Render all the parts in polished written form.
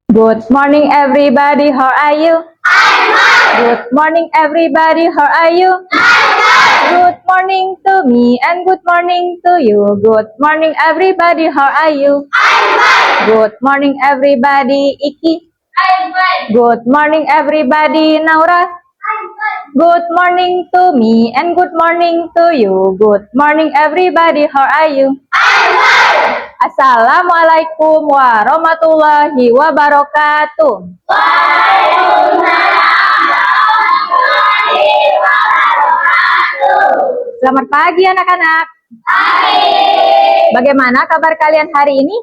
Good morning, everybody. How are you? Good morning, everybody. How are you? Good morning to me and good morning to you. Good morning, everybody. How are you? Good morning, everybody. Iki. Good morning, everybody. Naura. Good morning to me and good morning to you. Good morning, everybody. How are you? Assalamualaikum warahmatullahi wabarakatuh. Selamat pagi anak-anak. Bagaimana kabar kalian hari ini?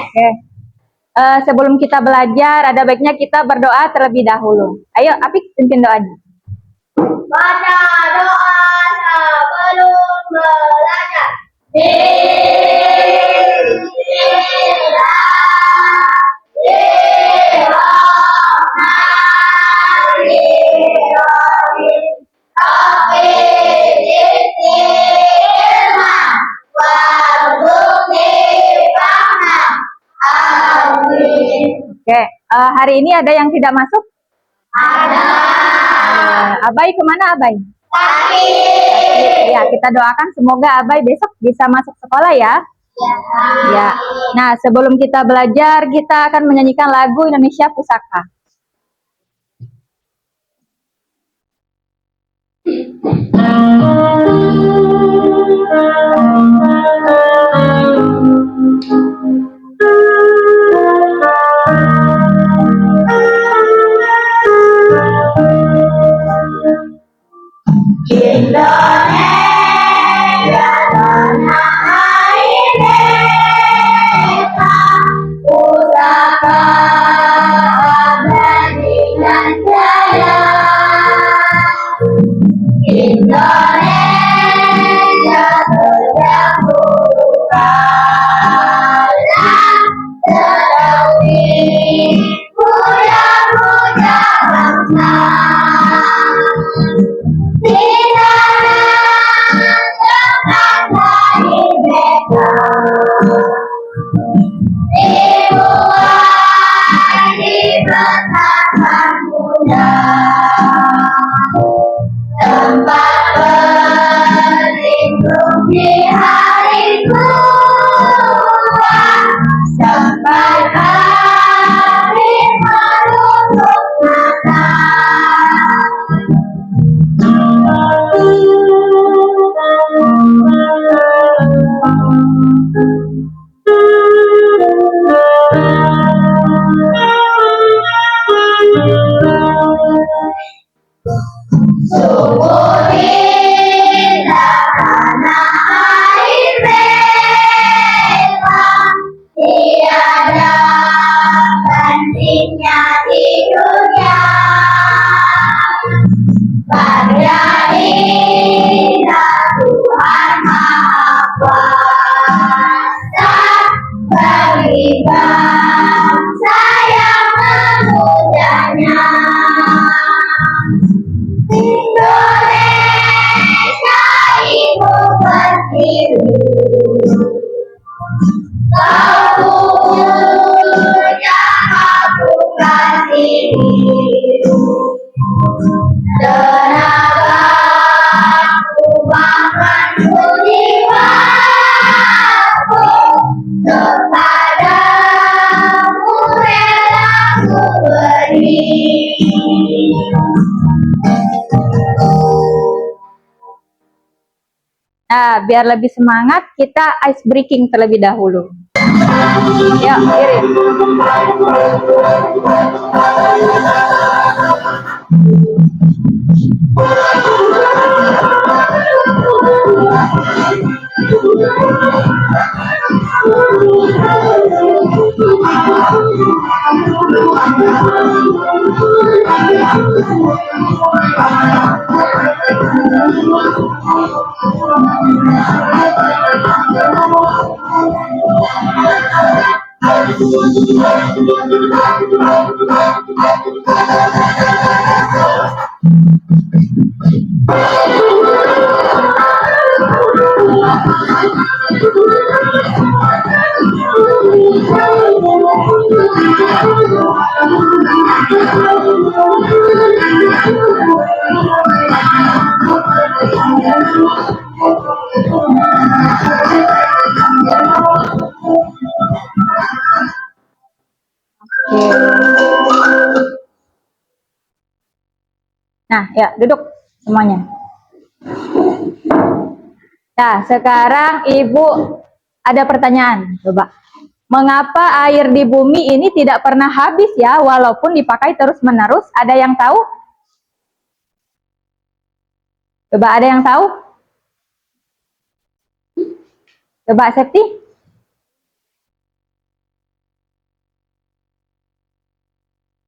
Oke. Sebelum kita belajar, ada baiknya kita berdoa terlebih dahulu. Ayo, Apik, pimpin doanya. Baca doa sebelum belajar. Oke, hari ini ada yang tidak masuk? Ada. Abai kemana Abai? Ya, kita doakan semoga Abai besok bisa masuk sekolah ya. Ya. Nah, sebelum kita belajar, kita akan menyanyikan lagu Indonesia Pusaka. Indonesia tanah air beta, pusaka abadi dan jaya. Indonesia terdahulu kala, tetapi muda-muda bangsa. Tempat berlindung di hari tua, sampai hari menutup mata. Sungguh indah tanah air beta, tiada bandingnya di dunia. Karya indah Tuhan Maha Kuasa, bagi bangsa yang memujanya. Indonesia ibu pertiwi, kau punya aku kasihi. Tenagaku bahkan jiwaku, kepadamu rela ku beri. Nah, biar lebih semangat, kita ice breaking terlebih dahulu. Yuk, kirim. Nah, ya, duduk semuanya. Nah, sekarang Ibu ada pertanyaan, coba. Mengapa air di bumi ini tidak pernah habis ya, walaupun dipakai terus-menerus? Ada yang tahu? Coba, ada yang tahu? Coba, Septi?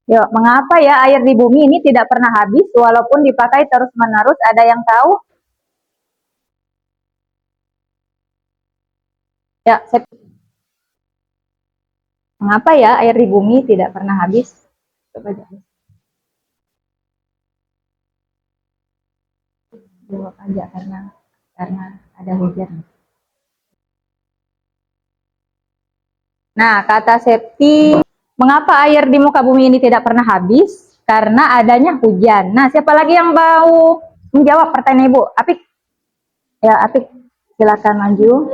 Yuk, mengapa ya air di bumi ini tidak pernah habis, walaupun dipakai terus-menerus? Ada yang tahu? Ya, Septi. Mengapa ya air di bumi tidak pernah habis? Coba jawab. Jawab aja karena ada hujan. Nah, kata Septi, mengapa air di muka bumi ini tidak pernah habis? Karena adanya hujan. Nah, siapa lagi yang mau menjawab pertanyaan Ibu? Apik. Ya, Apik, silakan maju.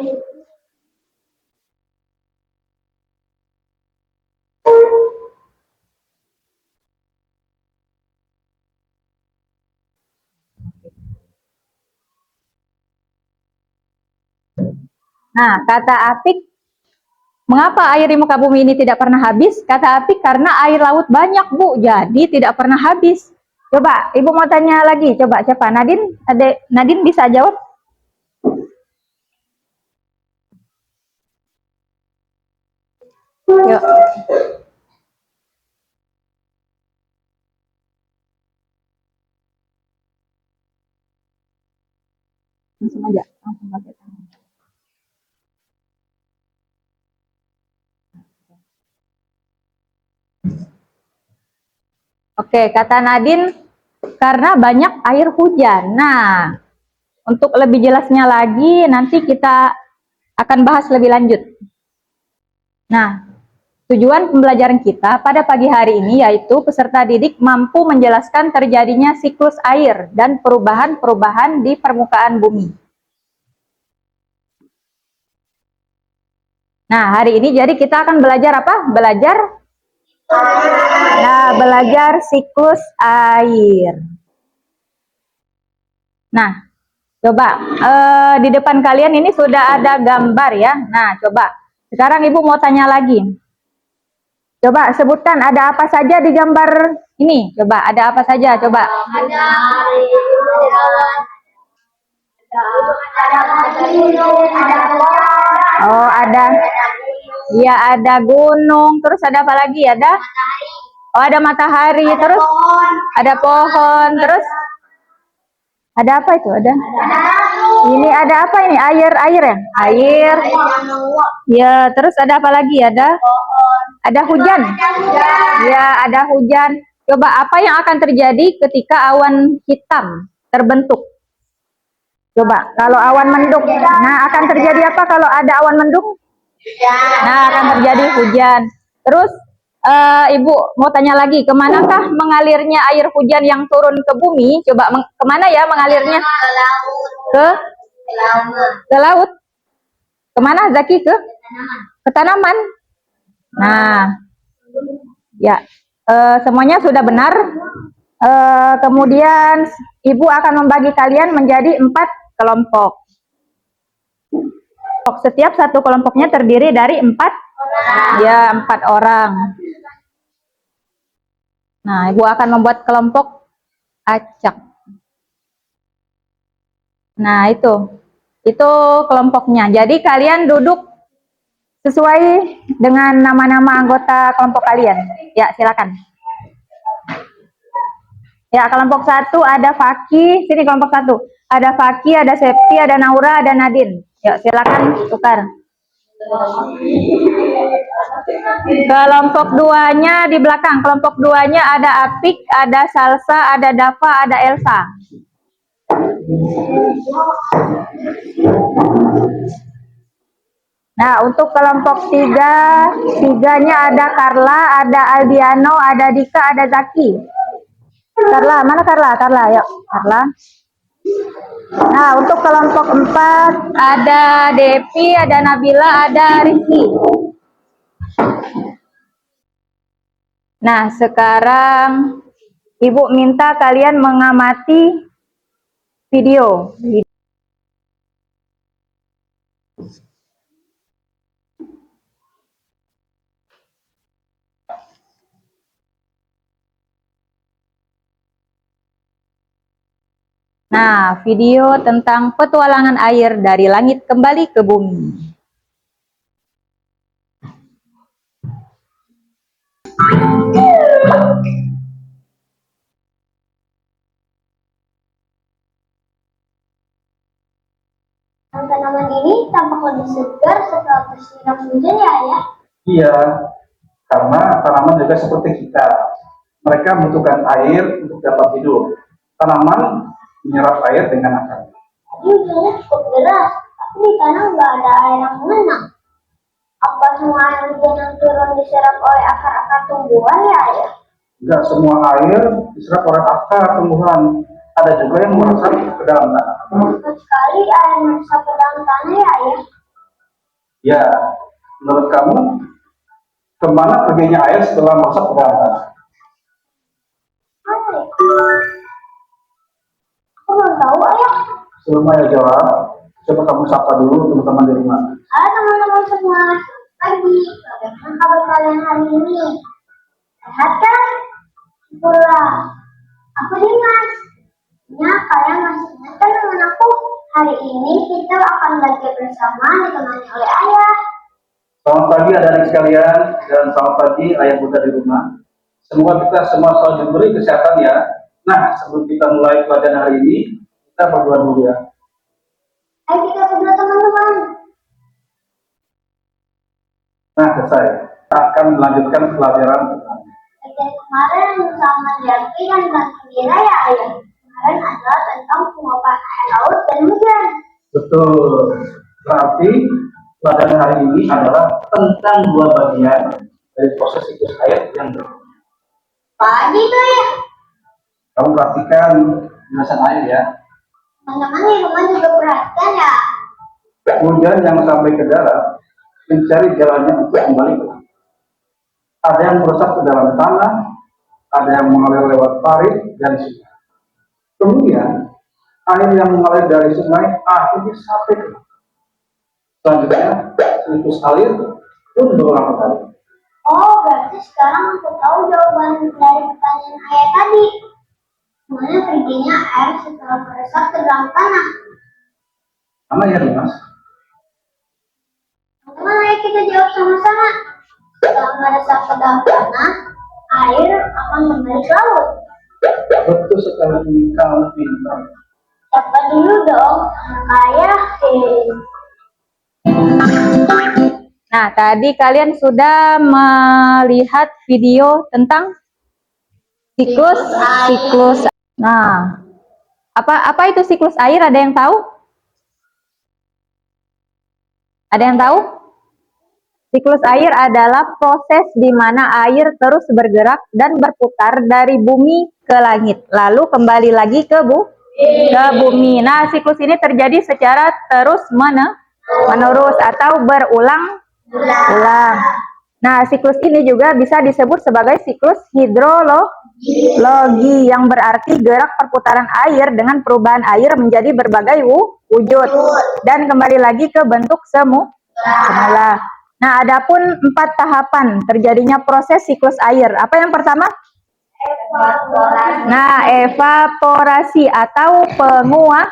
Nah, kata Apik, mengapa air di muka bumi ini tidak pernah habis? Kata Apik, karena air laut banyak, Bu. Jadi tidak pernah habis. Coba, Ibu mau tanya lagi. Coba, siapa? Nadine? Nadine bisa jawab? Yuk. Langsung aja. Langsung pakai tangan. Oke, kata Nadine, karena banyak air hujan. Nah, untuk lebih jelasnya lagi, nanti kita akan bahas lebih lanjut. Nah, tujuan pembelajaran kita pada pagi hari ini yaitu peserta didik mampu menjelaskan terjadinya siklus air dan perubahan-perubahan di permukaan bumi. Nah, hari ini jadi kita akan belajar apa? Belajar siklus air. Nah, coba di depan kalian ini sudah ada gambar ya. Nah, coba sekarang Ibu mau tanya lagi. Coba sebutkan ada apa saja di gambar ini. Coba ada apa saja? Coba. Oh, ada. Iya, ada gunung. Terus ada apa lagi? Ada matahari. Terus ada pohon. Terus ada apa itu? Ini ada apa ini? Air ya? Air. Ya, terus ada apa lagi? Ada hujan. Ya, ada hujan. Coba apa yang akan terjadi ketika awan hitam terbentuk? Coba, kalau awan mendung. Nah, akan terjadi apa kalau ada awan mendung? Nah, akan terjadi hujan. Terus Ibu mau tanya lagi, kemanakah mengalirnya air hujan yang turun ke bumi? Coba kemana ya mengalirnya? Ke laut. Kemana Zaki? Ke tanaman. Nah, ya semuanya sudah benar. Kemudian Ibu akan membagi kalian menjadi 4 kelompok. Setiap satu kelompoknya terdiri dari 4 orang. Nah, Ibu akan membuat kelompok acak. Nah, itu kelompoknya. Jadi kalian duduk sesuai dengan nama-nama anggota kelompok kalian. Ya, silakan. Ya, kelompok 1 ada Faki. Sini kelompok 1. Ada Faki, ada Septi, ada Naura, ada Nadine. Ya, silakan tukar. Kelompok 2-nya di belakang. Kelompok 2-nya ada Apik, ada Salsa, ada Dava, ada Elsa. Nah, untuk kelompok 3, tiganya ada Carla, ada Aldiano, ada Dika, ada Zaki. Carla, mana Carla? Carla, yuk. Carla. Nah, untuk kelompok 4, ada Devi, ada Nabila, ada Rizky. Nah, sekarang Ibu minta kalian mengamati video. Nah, video tentang petualangan air dari langit kembali ke bumi. Tanaman ini tampak lebih segar setelah tersiram hujan ya, Ayah? Iya, karena tanaman juga seperti kita. Mereka membutuhkan air untuk dapat hidup. Tanaman menyerap air dengan akarnya. Tadi hujannya cukup deras, tapi di tanah nggak ada air yang mengenang. Apa semua air hujan yang turun diserap oleh akar-akar tumbuhan ya, Ayah? Tidak semua air diserap oleh akar tumbuhan. Ada juga yang meresap ke dalam tanah. Cepat sekali air meresap ke dalam tanah ya, Ayah? Ya, menurut kamu, kemana perginya air setelah meresap ke dalam tanah? Mana ya? Aku belum tahu, Ayah. Sebelum ayah jawab, coba kamu sapa dulu teman-teman di rumah. Halo teman-teman semua, pagi. Bagaimana kabar kalian hari ini? Sehat kan? Syukurlah. Aku Dimas. Ya, kalian masih ingat kan dengan aku? Hari ini kita akan belajar bersama ditemani oleh Ayah. Selamat pagi adik-adik sekalian, dan selamat pagi ayah bunda di rumah. Semoga kita semua selalu diberi kesehatan ya. Nah, sebelum kita mulai pelajaran hari ini, kita berdoa dulu ya. Ayo kita berdoa teman-teman. Nah, selesai. Kita akan melanjutkan pelajaran. Bagian kemarin bersama Jaki dan Gembira ya, Ayah. Kemarin adalah tentang penguapan air laut dan hujan. Betul. Berarti pelajaran hari ini adalah tentang dua bagian dari proses siklus air yang berbeda. Pagi tuh ya. Kamu perhatikan penjelasan air ya. Teman-teman di rumah juga perhatikan ya. Hujan yang sampai ke darat mencari jalannya untuk kembali ke laut. Ada yang meresap ke dalam tanah, ada yang mengalir lewat parit dan sungai. Kemudian air yang mengalir dari sungai akhirnya sampai ke laut. Selanjutnya siklus air pun berulang kembali. Oh, berarti sekarang aku tahu jawaban dari pertanyaan Ayah tadi. Mana perginya air setelah meresap ke dalam tanah? Mana ya Dimas? Teman-teman, ayo kita jawab sama-sama. Setelah meresap ke dalam tanah, air akan kembali ke laut. Betul sekali, kamu pintar. Siapa dulu dong? Ayah. Nah, tadi kalian sudah melihat video tentang siklus. Nah, apa itu siklus air? Ada yang tahu? Ada yang tahu? Siklus air adalah proses di mana air terus bergerak dan berputar dari bumi ke langit, lalu kembali lagi ke bumi. Nah, siklus ini terjadi secara terus-menerus atau berulang-ulang. Nah, siklus ini juga bisa disebut sebagai siklus hidrologi yang berarti gerak perputaran air dengan perubahan air menjadi berbagai wujud dan kembali lagi ke bentuk semula. Nah, adapun 4 tahapan terjadinya proses siklus air. Apa yang pertama? Nah, evaporasi atau penguapan.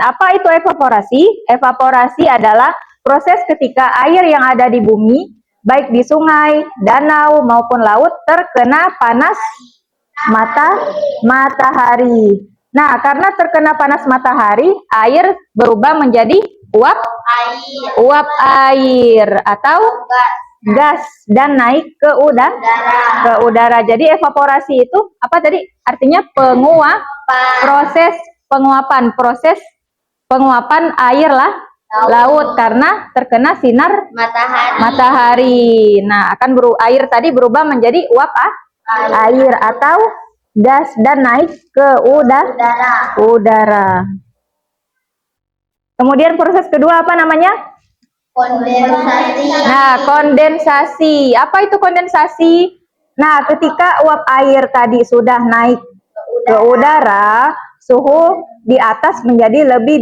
Apa itu evaporasi? Evaporasi adalah proses ketika air yang ada di bumi, baik di sungai, danau, maupun laut, terkena panas matahari. Nah, karena terkena panas matahari, air berubah menjadi uap air atau gas dan naik ke udara. Jadi evaporasi itu apa tadi? Artinya Proses penguapan air lah laut karena terkena sinar matahari. Nah, air tadi berubah menjadi uap air atau gas dan naik ke udara. Kemudian proses kedua apa namanya? Kondensasi. Nah, kondensasi. Apa itu kondensasi? Nah, ketika uap air tadi sudah naik ke udara, suhu di atas menjadi lebih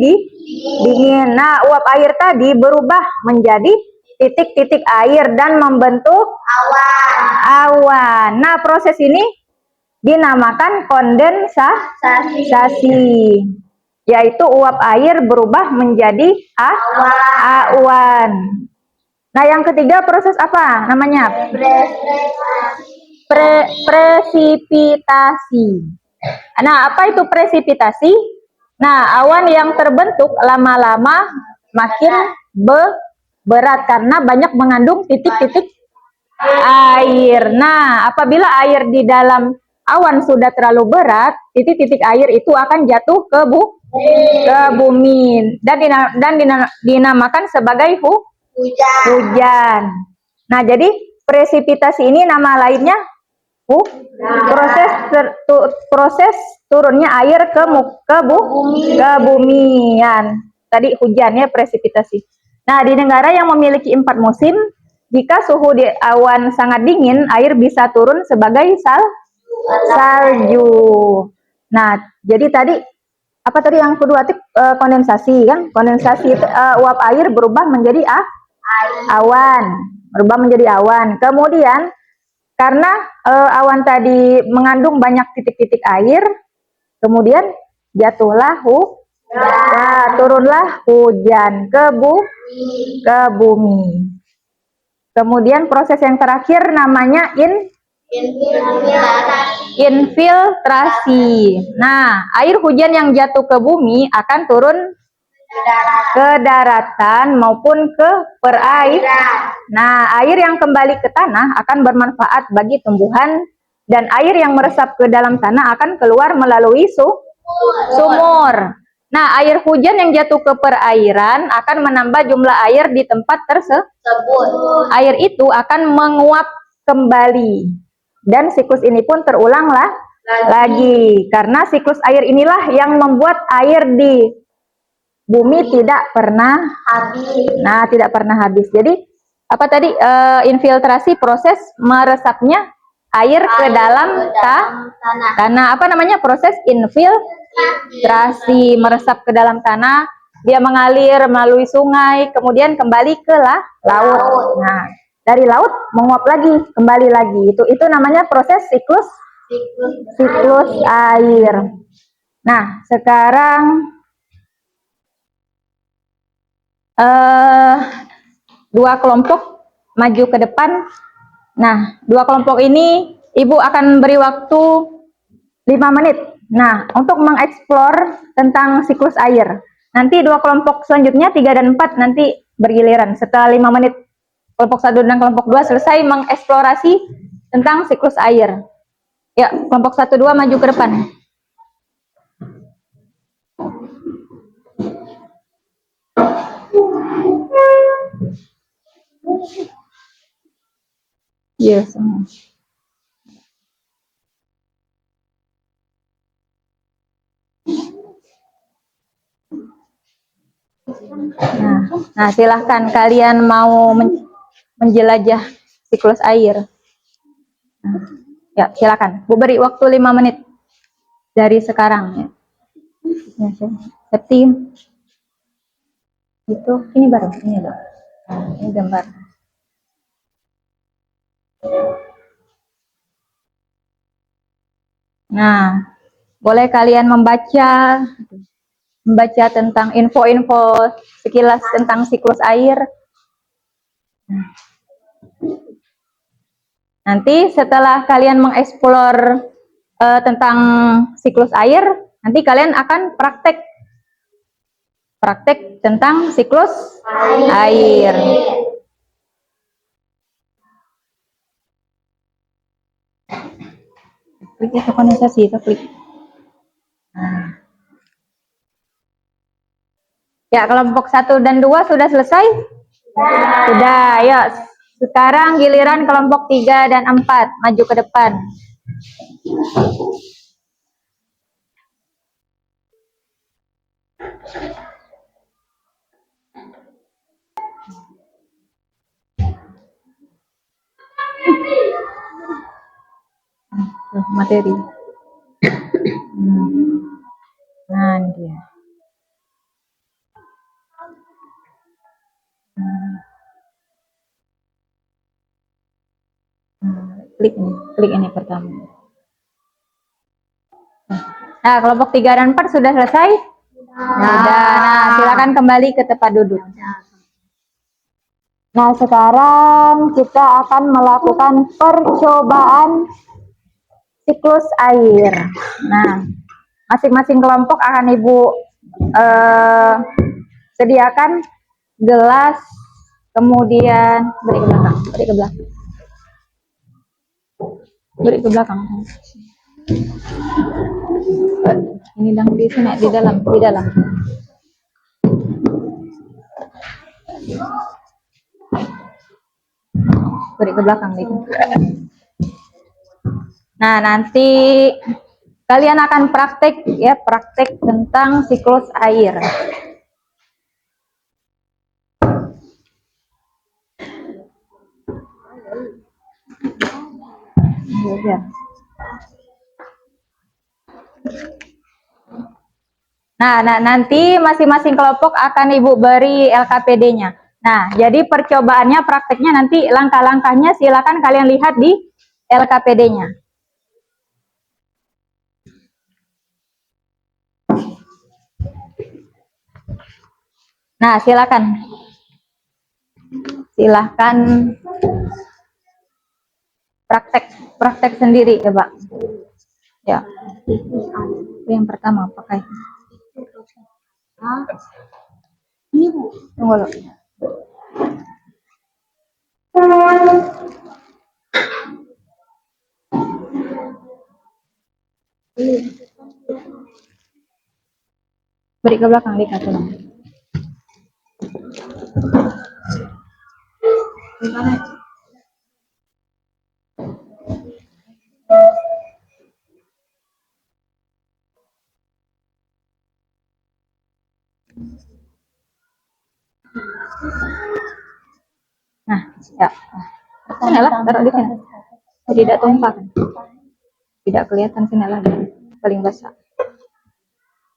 dingin. Nah, uap air tadi berubah menjadi titik-titik air dan membentuk awan. Nah, proses ini dinamakan kondensasi, yaitu uap air berubah menjadi awan. Nah, yang ketiga proses apa namanya? Presipitasi. Nah, apa itu presipitasi? Nah, awan yang terbentuk lama-lama makin berat karena banyak mengandung titik-titik air. Nah, apabila air di dalam awan sudah terlalu berat, titik-titik air itu akan jatuh ke bumi dan dinamakan sebagai hujan. Nah, jadi presipitasi ini nama lainnya proses turunnya air ke bumi. Tadi hujannya presipitasi. Nah, di negara yang memiliki 4 musim, jika suhu di awan sangat dingin, air bisa turun sebagai salju. Nah, jadi tadi apa tadi yang kedua? Kondensasi kan? Kondensasi uap air berubah menjadi awan. Kemudian karena awan tadi mengandung banyak titik-titik air, kemudian jatuhlah turunlah hujan ke bumi. Kemudian proses yang terakhir namanya infiltrasi. Nah, air hujan yang jatuh ke bumi akan turun ke daratan maupun ke perairan. Nah, air yang kembali ke tanah akan bermanfaat bagi tumbuhan dan air yang meresap ke dalam tanah akan keluar melalui sumur. Nah, air hujan yang jatuh ke perairan akan menambah jumlah air di tempat tersebut. Air itu akan menguap kembali dan siklus ini pun terulang lagi karena siklus air inilah yang membuat air di bumi tidak pernah habis. Jadi apa tadi infiltrasi proses meresapnya air ke dalam tanah. Apa namanya? Proses infiltrasi, meresap ke dalam tanah, dia mengalir melalui sungai, kemudian kembali ke laut. Nah, dari laut menguap lagi, kembali lagi. Itu namanya proses siklus air. Nah, sekarang dua kelompok maju ke depan. Nah, dua kelompok ini Ibu akan beri waktu 5 menit. Nah, untuk mengeksplor tentang siklus air. Nanti dua kelompok selanjutnya 3 dan 4 nanti bergiliran. Setelah 5 menit kelompok 1 dan kelompok 2 selesai mengeksplorasi tentang siklus air. Ya, kelompok 1 2 maju ke depan. Yes. Nah, silahkan kalian mau menjelajah siklus air. Ya, silakan. Bu beri waktu 5 menit dari sekarang. Ya, seperti itu. Ini baru, ini loh. Nah, ini gambar. Nah, boleh kalian membaca tentang info-info sekilas tentang siklus air. Nanti setelah kalian mengeksplor tentang siklus air, nanti kalian akan praktek tentang siklus air. Klik itu kondensasi itu klik. Ya, kelompok 1 dan 2 sudah selesai? Sudah, ya. Sekarang giliran kelompok 3 dan 4. Maju ke depan. Materi. Nah, ini dia. Klik ini pertama. Nah, kelompok 3 dan 4 sudah selesai? Sudah. Nah, silakan kembali ke tempat duduk. Nah, sekarang kita akan melakukan percobaan siklus air. Nah, masing-masing kelompok akan Ibu sediakan gelas, kemudian beri ke belakang, beri ke belakang. Ini dong di sini, di dalam. Beri ke belakang gitu. Nah, nanti kalian akan praktek tentang siklus air. Ya. Nah, nanti masing-masing kelompok akan Ibu beri LKPD-nya. Nah, jadi percobaannya, prakteknya nanti langkah-langkahnya silakan kalian lihat di LKPD-nya. Nah, silakan praktek sendiri coba. Ya. Yang pertama pakai. Ini Bu. Tunggu dulu. Beri ke belakang di kartu. Nah, ya. Sini lah, taruh di sini. Tidak tumpah. Tidak kelihatan sini lagi. Paling basah.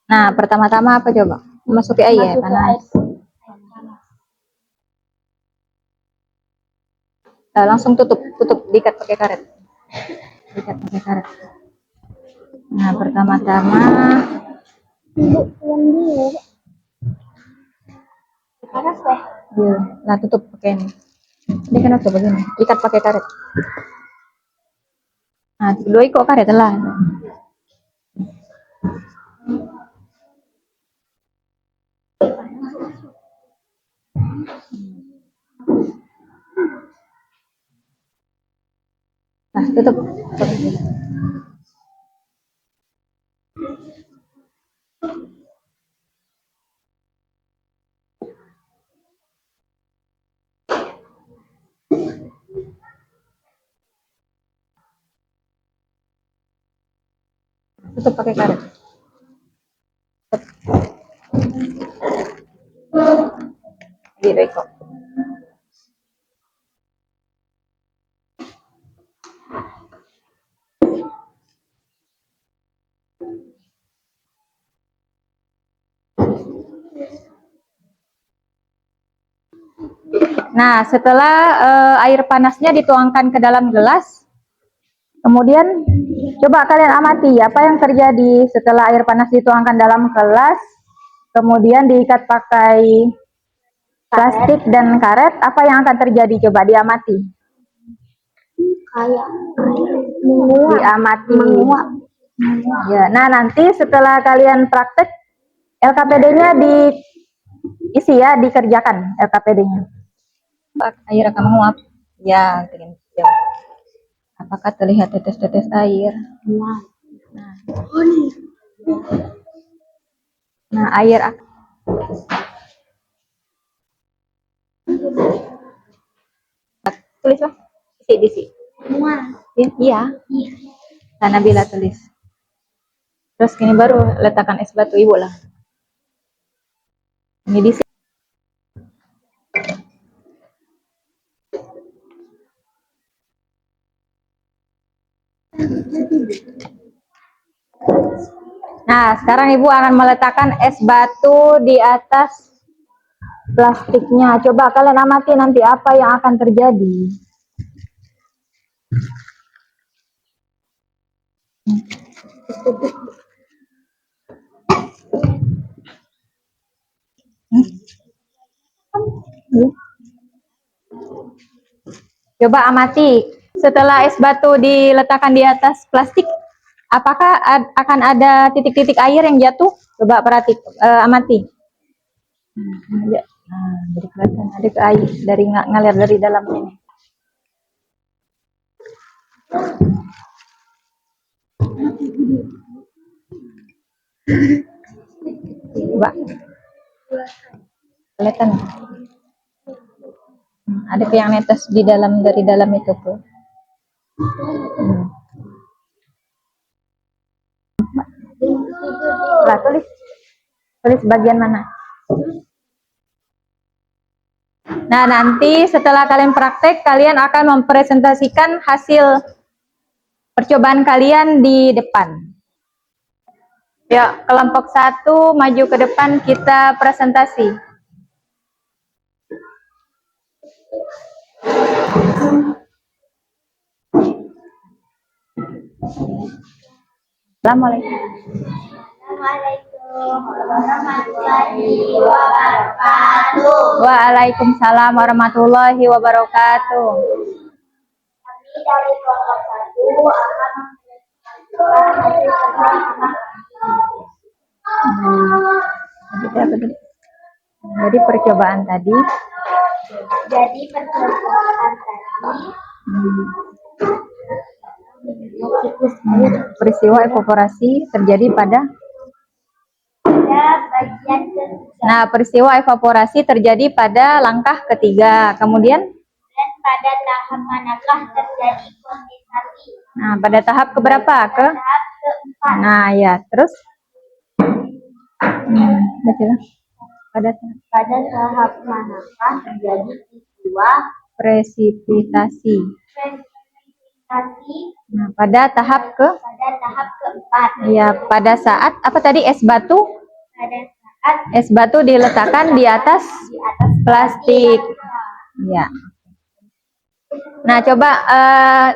Nah, pertama-tama apa coba? Masuki air panas. Nah, langsung tutup, diikat pakai karet. Nah, pertama-tama Panas deh. ya, nah tutup pakai ini. Ini kan coba begini, ikat pakai karet. Nah, dua ikut karet lah. Nah, tutup. Tutup pakai karet. Gitu ikut. Nah, setelah air panasnya dituangkan ke dalam gelas, kemudian coba kalian amati apa yang terjadi setelah air panas dituangkan dalam gelas, kemudian diikat pakai plastik dan karet, apa yang akan terjadi? Coba diamati. Kayak menguap. Diamati. Ya, nah nanti setelah kalian praktek, LKPD-nya diisi ya, dikerjakan LKPD-nya. Air akan menguap. Ya, ya. Apakah terlihat tetes-tetes air? Nah, air di sini. Semua. Iya. Iya. Nah, Nabila tulis. Terus ini baru letakkan es batu ibu lah. Ini di sini. Nah, sekarang ibu akan meletakkan es batu di atas plastiknya. Coba kalian amati nanti apa yang akan terjadi. Coba amati, setelah es batu diletakkan di atas plastik, apakah akan ada titik-titik air yang jatuh? Coba amati. Nah, jadi kelihatan ada ke air dari ngalir dari dalam ini. Coba. Kelihatan. Ada yang netes di dalam dari dalam itu tuh. Lah, tulis bagian mana? Nah, nanti setelah kalian praktek, kalian akan mempresentasikan hasil percobaan kalian di depan. Ya, kelompok 1 maju ke depan, kita presentasi. Assalamualaikum. Assalamualaikum warahmatullahi wabarakatuh. Waalaikumsalam warahmatullahi wabarakatuh. Kami dari kelompok 1 akan mempresentasikan hasil percobaan kami. Jadi percobaan tadi. Peristiwa evaporasi terjadi pada. bagian ketiga. Nah, peristiwa evaporasi terjadi pada langkah ketiga. Kemudian? Dan pada tahap manakah terjadi kondensasi? Nah, pada tahap keberapa? Tahap keempat. Nah, ya. Terus? Bacalah. Pada tahap manakah terjadi peristiwa presipitasi. Nah, pada tahap keempat. Ya, pada saat apa tadi es batu? Pada saat es batu diletakkan di atas plastik. Ya. Nah, coba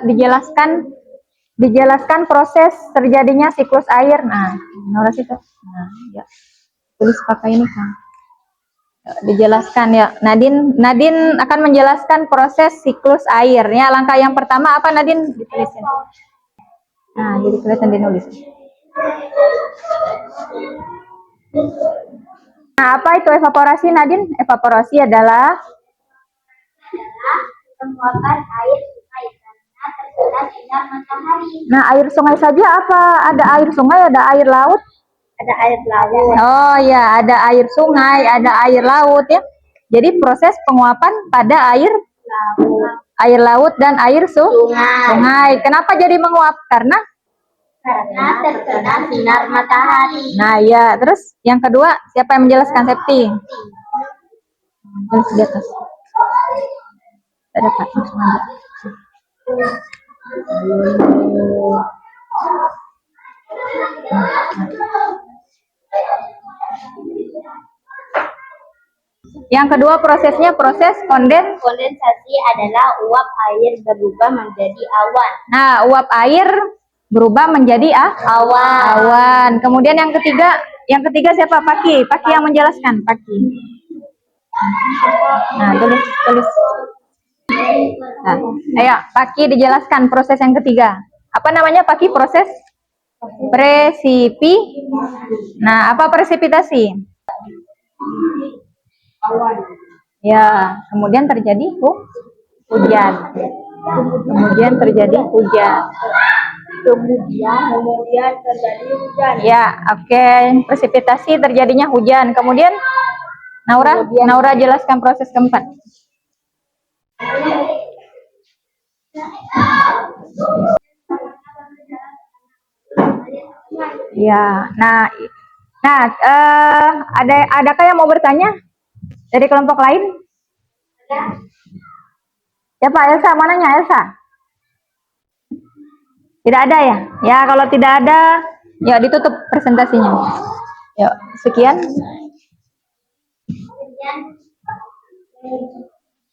dijelaskan proses terjadinya siklus air. Nah, menurut itu. Nah, ya. Tulis pakai ini, Kang. Dijelaskan ya. Nadine akan menjelaskan proses siklus air. Ya, langkah yang pertama apa Nadine? Ditulisin. Nah, jadi kelihatan dinulis. Nah, apa itu evaporasi Nadine? Evaporasi adalah penguapan air sungai karena terkena sinar matahari. Nah, air sungai saja apa? Ada air sungai, ada air laut? Ada air laut. Oh ya, ada air sungai, ada air laut ya. Jadi proses penguapan pada air laut dan air sungai. Kenapa jadi menguap? Karena terkena sinar matahari. Nah ya, terus yang kedua siapa yang menjelaskan? Septi. Terus di atas. Ada Pak, langsung aja. Yang kedua prosesnya proses kondensasi adalah uap air berubah menjadi awan. Nah, uap air berubah menjadi awan. Kemudian yang ketiga siapa? Paki yang menjelaskan. Paki. Nah, tulis. Nah, ayo Paki dijelaskan proses yang ketiga. Apa namanya Paki? Proses Nah, apa presipitasi? Ya, kemudian terjadi hujan. Kemudian terjadi hujan. Ya, oke. Presipitasi terjadinya hujan. Kemudian Naura jelaskan proses keempat. Ya, nah, adakah yang mau bertanya dari kelompok lain? Ya Pak Elsa, mau nanya Elsa? Tidak ada ya? Ya kalau tidak ada, ya ditutup presentasinya. Yuk, sekian.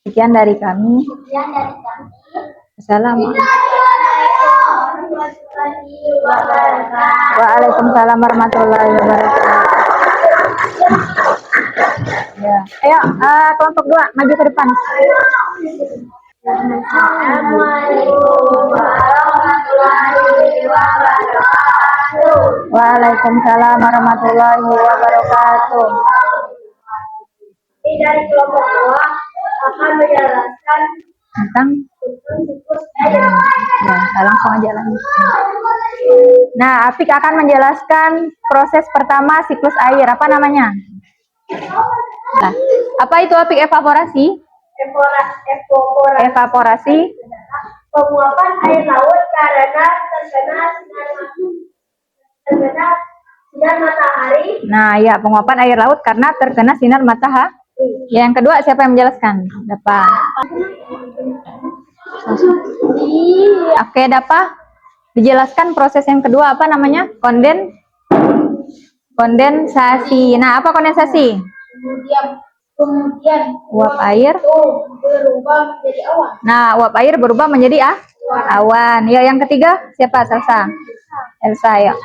Sekian dari kami. Assalamualaikum. Waalaikumsalam warahmatullahi wabarakatuh. Ya. Ayo, kelompok 2 maju ke depan. Assalamualaikum warahmatullahi wabarakatuh. Waalaikumsalam warahmatullahi wabarakatuh. Ini dari kelompok 2 akan menjelaskan Tentang siklus ya, langsung aja lanjut. Nah, Apik akan menjelaskan proses pertama siklus air. Apa namanya? Nah, apa itu Apik? Evaporasi? Evaporasi. Penguapan air laut karena terkena sinar matahari. Nah, ya, penguapan air laut karena terkena sinar matahari. Yang kedua, siapa yang menjelaskan? Dapa. Oke, Dapa. Dijelaskan proses yang kedua apa namanya? Kondensasi. Nah, apa kondensasi? Kemudian Uap air berubah menjadi awan. Nah, uap air berubah menjadi awan. Ya, yang ketiga siapa? Elsa. Elsa, ya.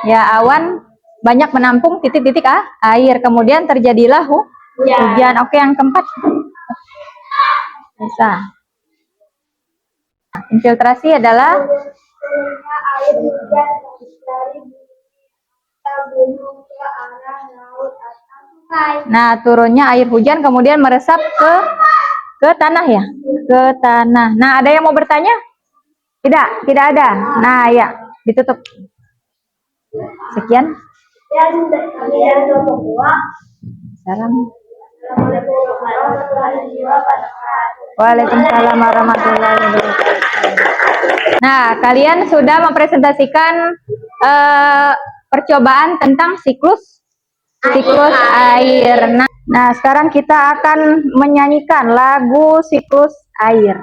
Ya, awan banyak menampung titik-titik air. Kemudian terjadilah hujan. Oke, yang keempat. Elsa. Infiltrasi adalah Air hujan dari gunung ke arah laut atau sungai. Nah, turunnya air hujan kemudian meresap ke tanah ya, ke tanah. Nah, ada yang mau bertanya? Tidak ada. Nah, ya, ditutup. Sekian. Kalian kelompok 2. Salam. Assalamualaikum warahmatullahi wabarakatuh. Waalaikumsalam warahmatullahi wabarakatuh. Nah, kalian sudah mempresentasikan percobaan tentang siklus air. Nah, sekarang kita akan menyanyikan lagu siklus air.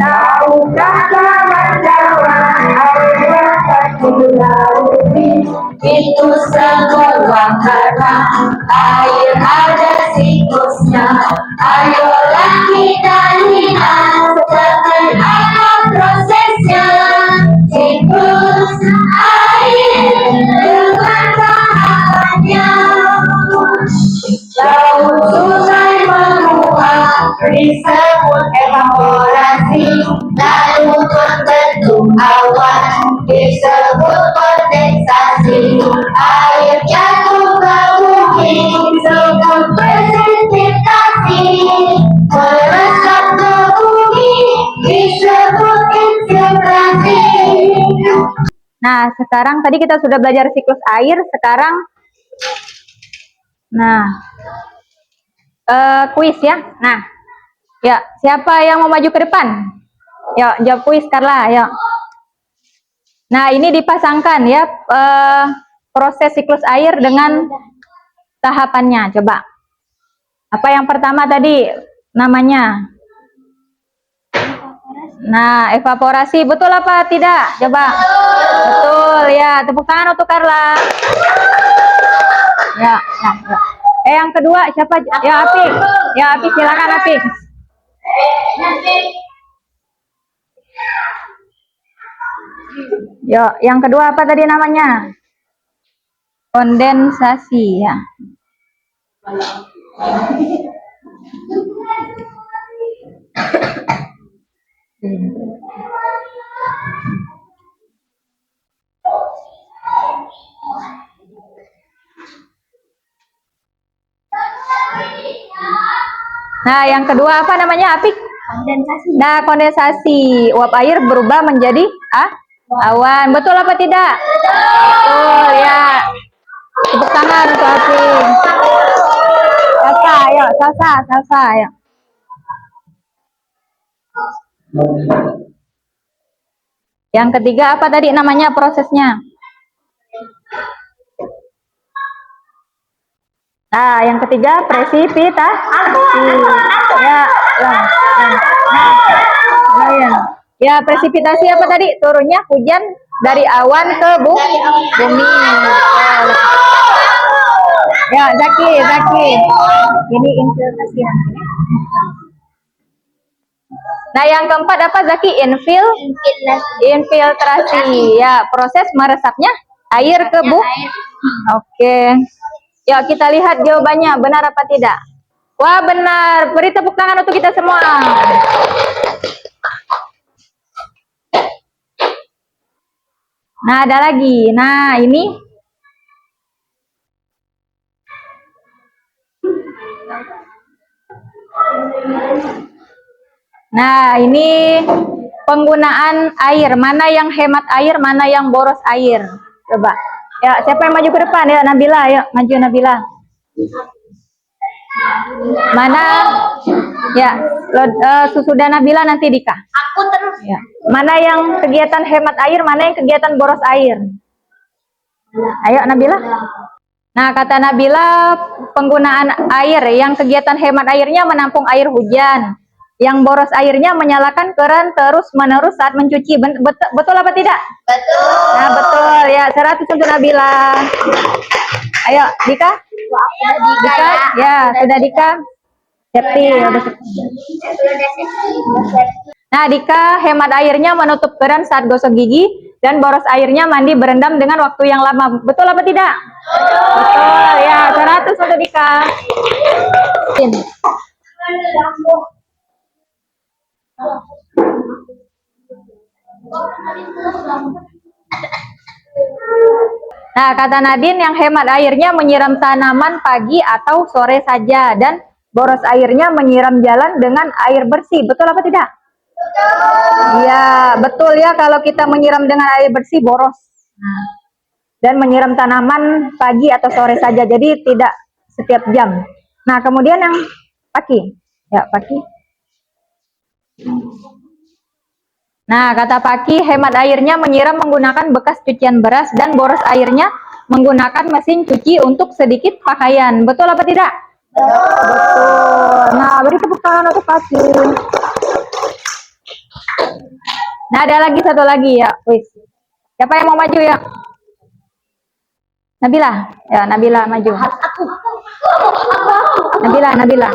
Tahukah kawan-kawan air terlalu itu sebuah karena air ada siklusnya. Ayolah kita lihat seperti apa prosesnya. Siklus air dengan tahapannya. Laut sungai menguap disebut evaporasi. Lalu terbentuk awan disebut kondensasi. Air jatuh ke bumi disebut presipitasi. Meresap ke bumi disebut infiltrasi. Nah, sekarang tadi kita sudah belajar siklus air. Sekarang kuis ya. Nah, ya, siapa yang mau maju ke depan? Yuk, jawab kuis Carla, yuk. Nah, ini dipasangkan ya proses siklus air dengan tahapannya. Coba. Apa yang pertama tadi namanya? Nah, evaporasi. Betul apa tidak? Coba. Betul ya. Tepuk tangan untuk Carla. Ya, nah, ya. Yang kedua siapa? Ya, Apik. Ya, Apik, silakan Apik. Yo, yang kedua apa tadi namanya? Kondensasi ya. Nah, yang kedua apa namanya, Apik? Kondensasi. Nah, kondensasi. Uap air berubah menjadi awan. Betul apa tidak? Betul, ya. Tepuk tangan untuk Apik. Salsa, ayo, salsa, ayo. Yang ketiga apa tadi namanya prosesnya? Nah, yang ketiga presipitasi. Ya. Ya, presipitasi apa tadi? Turunnya hujan dari awan ke bumi. Ya, Zaki. Ini infiltrasi namanya. Nah, yang keempat apa Zaki? Infiltrasi. Ya, proses meresapnya air ke bumi. Oke. Yuk kita lihat jawabannya, benar apa tidak? Wah, benar. Beri tepuk tangan untuk kita semua. Nah, ada lagi. Nah, ini. Nah, ini penggunaan air. Mana yang hemat air, mana yang boros air. Coba. Ya, siapa yang maju ke depan? Ya, Nabila. Yuk, maju Nabila. Mana? Ya, sudah Nabila, nanti Dika. Aku terus. Ya. Mana yang kegiatan hemat air, mana yang kegiatan boros air? Ayo Nabila. Nah, kata Nabila, penggunaan air yang kegiatan hemat airnya menampung air hujan. Yang boros airnya menyalakan keran terus-menerus saat mencuci. Betul apa tidak? Betul. Nah, betul. Ya, 100 untuk Nabila. Ayo, Dika. Dika. Ya, sudah Dika. Septi. Nah, Dika, hemat airnya menutup keran saat gosok gigi dan boros airnya mandi berendam dengan waktu yang lama. Betul apa tidak? Betul. Ya, 100 untuk Dika. Nah, kata Nadine, yang hemat airnya menyiram tanaman pagi atau sore saja dan boros airnya menyiram jalan dengan air bersih. Betul apa tidak? Betul. Ya, betul ya, kalau kita menyiram dengan air bersih boros. Nah, dan menyiram tanaman pagi atau sore saja, jadi tidak setiap jam. Nah, kemudian yang pagi. Ya, pagi. Nah, kata Paki, hemat airnya menyiram menggunakan bekas cucian beras dan boros airnya menggunakan mesin cuci untuk sedikit pakaian. Betul apa tidak? Betul. Nah, beri tepuk tangan untuk Paki. Nah, ada lagi satu lagi ya. Wis. Siapa yang mau maju ya? Nabila. Ya, Nabila maju. Nabila.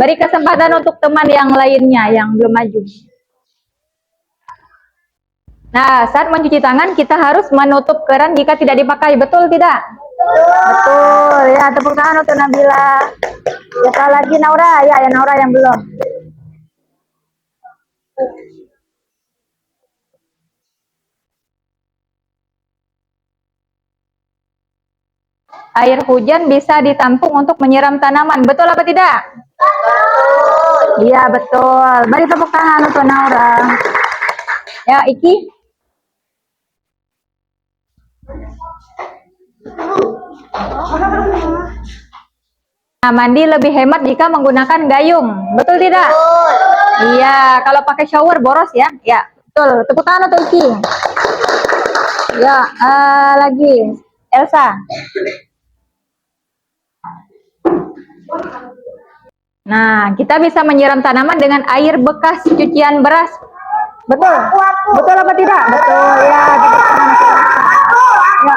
Beri kesempatan untuk teman yang lainnya yang belum maju. Nah, saat mencuci tangan kita harus menutup keran jika tidak dipakai. Betul tidak? Betul. Ya, tepuk tangan untuk Nabila. Siapa lagi Naura? Ya, Naura yang belum. Air hujan bisa ditampung untuk menyiram tanaman. Betul apa tidak? Betul. Iya, betul. Beri tepuk tangan untuk Naura. Ya, Iki. Nah, mandi lebih hemat jika menggunakan gayung. Betul tidak? Betul. Iya, kalau pakai shower boros ya. Ya, betul. Tepuk tangan untuk Iki. Ya, lagi Elsa. Nah, kita bisa menyiram tanaman dengan air bekas cucian beras. Betul? Betul apa tidak? Betul, ya. Ya,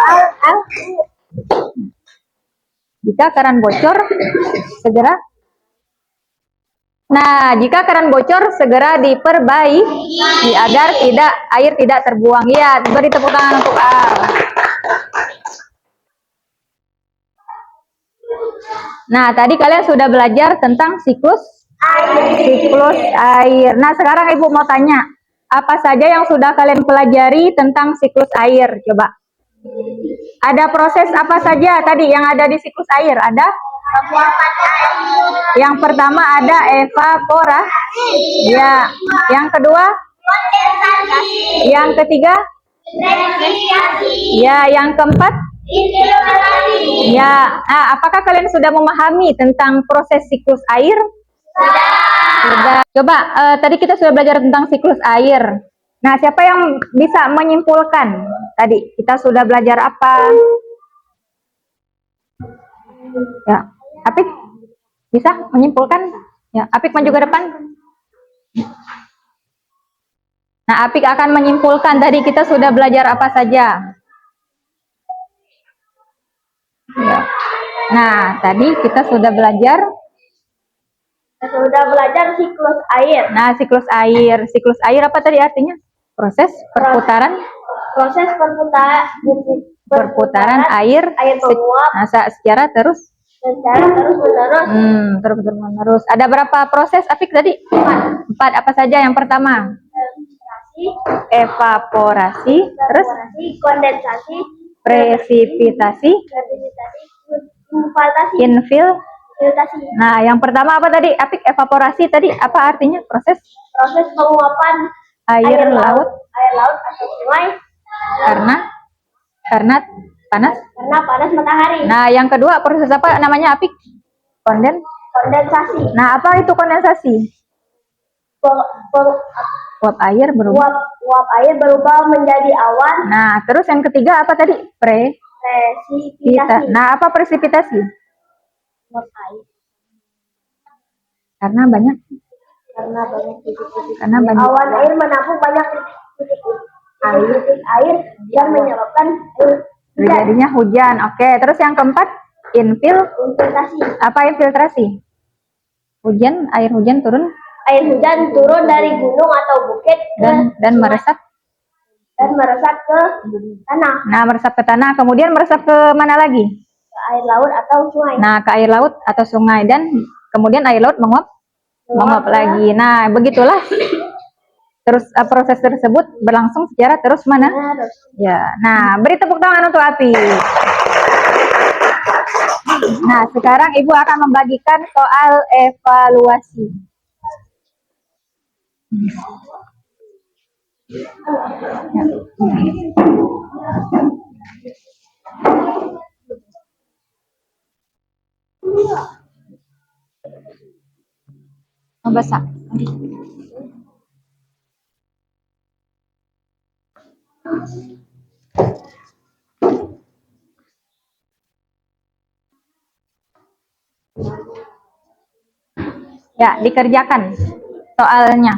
jika keran bocor, segera. Nah, jika keran bocor, segera diperbaiki agar air tidak terbuang. Ya, beri tepuk tangan untuk Al. Nah, tadi kalian sudah belajar tentang siklus air. Nah, sekarang Ibu mau tanya, apa saja yang sudah kalian pelajari tentang siklus air? Coba. Ada proses apa saja tadi yang ada di siklus air? Ada penguapan air, Yang pertama ada evaporasi. Ya. Yang kedua, kondensasi, yang ketiga, presipiasi, ya, yang keempat, infiltrasi. ya. Nah, apakah kalian sudah memahami tentang proses siklus air? Sudah. Coba tadi kita sudah belajar tentang siklus air. Nah, siapa yang bisa menyimpulkan? Tadi kita sudah belajar apa? Ya, Apik bisa menyimpulkan? Ya, Apik maju ke depan. Nah, Apik akan menyimpulkan tadi kita sudah belajar apa saja. Ya. Nah, tadi kita sudah belajar siklus air. Nah, siklus air. Siklus air apa tadi artinya? Proses perputaran Proses perputaran air menguap secara terus secara terus-menerus. terus. Ada berapa proses Apik tadi? 4. Apa saja? Yang pertama, evaporasi, terus Kondensasi, presipitasi, infiltrasi. Nah, yang pertama apa tadi? Apik, evaporasi tadi apa artinya? Proses penguapan air laut atau sungai karena panas. karena panas matahari. Nah, yang kedua proses apa namanya Apik? Kondensasi. Nah, apa itu kondensasi? Uap air berubah. Uap air berubah menjadi awan. Nah, terus yang ketiga apa tadi? Presipitasi. Nah, apa presipitasi? Uap air. Karena banyak titik-titik. Karena banyak Awan air menampung banyak titik air yang menyebabkan terjadinya hujan. Oke, terus yang keempat, infiltrasi. Apa infiltrasi? Air hujan turun Air hujan turun dari gunung atau bukit dan meresap ke tanah. Nah, meresap ke tanah, kemudian meresap ke mana lagi? Ke air laut atau sungai. Nah, ke air laut atau sungai, dan kemudian air laut menguap lagi. Nah, begitulah. Terus proses tersebut berlangsung secara terus menerus. Ya. Nah, beri tepuk tangan untuk Apik. Nah, sekarang Ibu akan membagikan soal evaluasi. Basah. Ya, dikerjakan soalnya.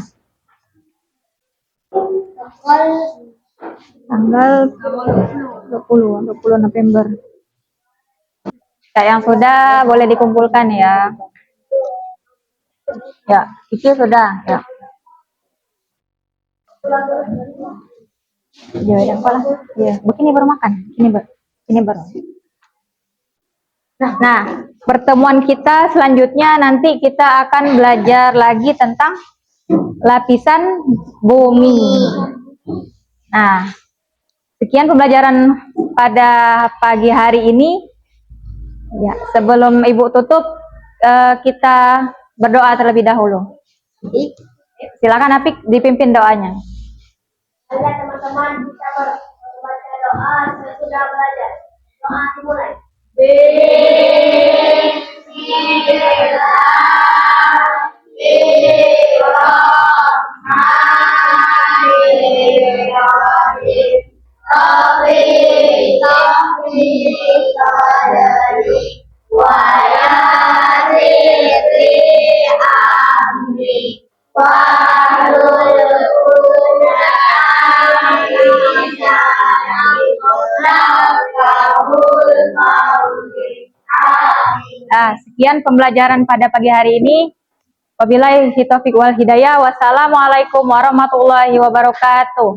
Tanggal 20 November. Ya, yang sudah boleh dikumpulkan ya. Ya, itu sudah. Ya. Ya, yang paling. Ya, begini baru makan. Ini baru. Nah, pertemuan kita selanjutnya nanti kita akan belajar lagi tentang lapisan bumi. Nah, sekian pembelajaran pada pagi hari ini. Ya, sebelum Ibu tutup, kita berdoa terlebih dahulu. Silakan Apik dipimpin doanya. Ayo teman-teman kita membaca doa sesudah belajar. Doa dimulai. Nah, sekian pembelajaran pada pagi hari ini. Wabillahi taufiq wal hidayah. Wassalamualaikum warahmatullahi wabarakatuh.